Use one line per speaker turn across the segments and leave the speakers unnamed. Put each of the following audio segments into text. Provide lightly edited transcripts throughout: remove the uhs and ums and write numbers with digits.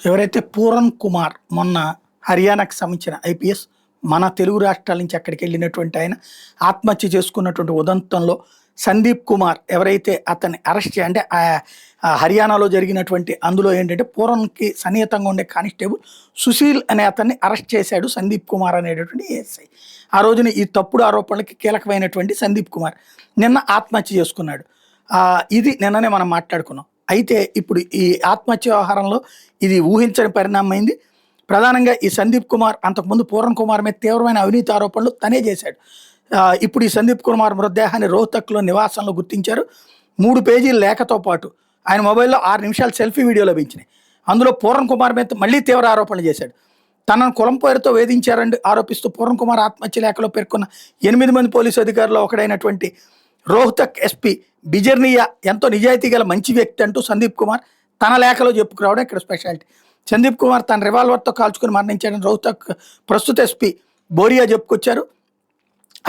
ఎవరైతే పూరన్ కుమార్ మొన్న హర్యానాకు సంబంధించిన ఐపీఎస్ మన తెలుగు రాష్ట్రాల నుంచి అక్కడికి వెళ్ళినటువంటి ఆయన ఆత్మహత్య చేసుకున్నటువంటి ఉదంతంలో సందీప్ కుమార్ ఎవరైతే అతన్ని అరెస్ట్ అంటే హర్యానాలో జరిగినటువంటి అందులో ఏంటంటే పూరన్కి సన్నిహితంగా ఉండే కానిస్టేబుల్ సుశీల్ అనే అతన్ని అరెస్ట్ చేశాడు సందీప్ కుమార్ అనేటటువంటి ఏఎస్ఐ. ఆ రోజున ఈ తప్పుడు ఆరోపణలకి కీలకమైనటువంటి సందీప్ కుమార్ నిన్న ఆత్మహత్య చేసుకున్నాడు. ఇది నిన్ననే మనం మాట్లాడుకున్నాం. అయితే ఇప్పుడు ఈ ఆత్మహత్య వ్యవహారంలో ఇది ఊహించని పరిణామమైంది. ప్రధానంగా ఈ సందీప్ కుమార్ అంతకుముందు పూరన్ కుమార్ మీద తీవ్రమైన అవినీతి ఆరోపణలు తనే చేశాడు. ఇప్పుడు ఈ సందీప్ కుమార్ మృతదేహాన్ని రోహ్తక్లో నివాసంలో గుర్తించారు. 3 పేజీల లేఖతో పాటు ఆయన మొబైల్లో 6 నిమిషాలు సెల్ఫీ వీడియో లభించినాయి. అందులో పూరన్ కుమార్ మీద మళ్ళీ తీవ్ర ఆరోపణలు చేశాడు. తనను కులం పేరుతో వేధించారని ఆరోపిస్తూ పూరన్ కుమార్ ఆత్మహత్య లేఖలో పేర్కొన్న 8 మంది పోలీసు అధికారులు ఒకడైనటువంటి రోహ్తక్ ఎస్పీ బిజర్నియా ఎంతో నిజాయితీ గల మంచి వ్యక్తి అంటూ సందీప్ కుమార్ తన లేఖలో చెప్పుకురావడం ఇక్కడ స్పెషాలిటీ. సందీప్ కుమార్ తన రివాల్వర్తో కాల్చుకుని మరణించాడని రోహ్తక్ ప్రస్తుత ఎస్పీ బోరియా చెప్పుకొచ్చారు.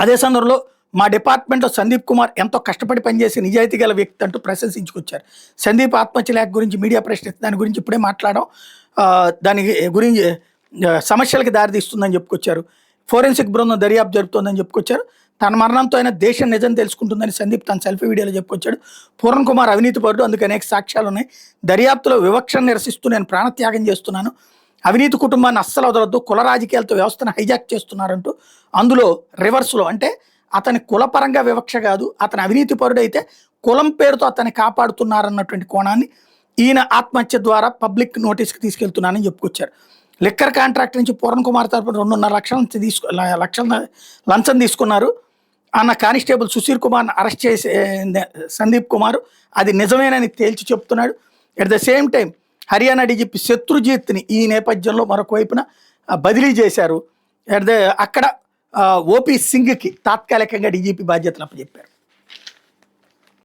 అదే సందర్భంలో మా డిపార్ట్మెంట్లో సందీప్ కుమార్ ఎంతో కష్టపడి పనిచేసి నిజాయితీ గల వ్యక్తి అంటూ ప్రశంసించుకొచ్చారు. సందీప్ ఆత్మహత్య లేఖ గురించి మీడియా ప్రశ్నిస్తే దాని గురించి ఇప్పుడే మాట్లాడడం దాని గురించి సమస్యలకు దారితీస్తుందని చెప్పుకొచ్చారు. ఫోరెన్సిక్ బృందం దర్యాప్తు జరుపుతోందని చెప్పుకొచ్చారు. తన మరణంతో అయినా దేశం నిజం తెలుసుకుంటుందని సందీప్ తన సెల్ఫీ వీడియోలో చెప్పుకొచ్చాడు. పూరన్ కుమార్ అవినీతి పరుడు, అందుకు అనేక సాక్ష్యాలు ఉన్నాయి. దర్యాప్తులో వివక్షను నిరసిస్తూ నేను ప్రాణత్యాగం చేస్తున్నాను. అవినీతి కుటుంబాన్ని అస్సలు వదలొద్దు, కుల రాజకీయాలతో వ్యవస్థను హైజాక్ చేస్తున్నారంటూ అందులో రివర్స్లో అంటే అతని కులపరంగా వివక్ష కాదు, అతని అవినీతి పరుడైతే కులం పేరుతో అతన్ని కాపాడుతున్నారన్నటువంటి కోణాన్ని ఈయన ఆత్మహత్య ద్వారా పబ్లిక్ నోటీస్కి తీసుకెళ్తున్నానని చెప్పుకొచ్చారు. లిక్కర్ కాంట్రాక్ట్ నుంచి పూరన్ కుమార్ తరపున 2.5 లక్షల లంచం తీసుకున్నారు అన్న కానిస్టేబుల్ సుశీల్ కుమార్ని అరెస్ట్ చేసే సందీప్ కుమార్ అది నిజమేనని తేల్చి చెప్తున్నాడు. At the same time Haryana DGP శత్రుజిత్ని ఈ నేపథ్యంలో మరొక వైపున బదిలీ చేశారు. అక్కడ ఓపీ సింగ్కి తాత్కాలికంగా డీజీపీ బాధ్యతలు అప్పచెప్పారు.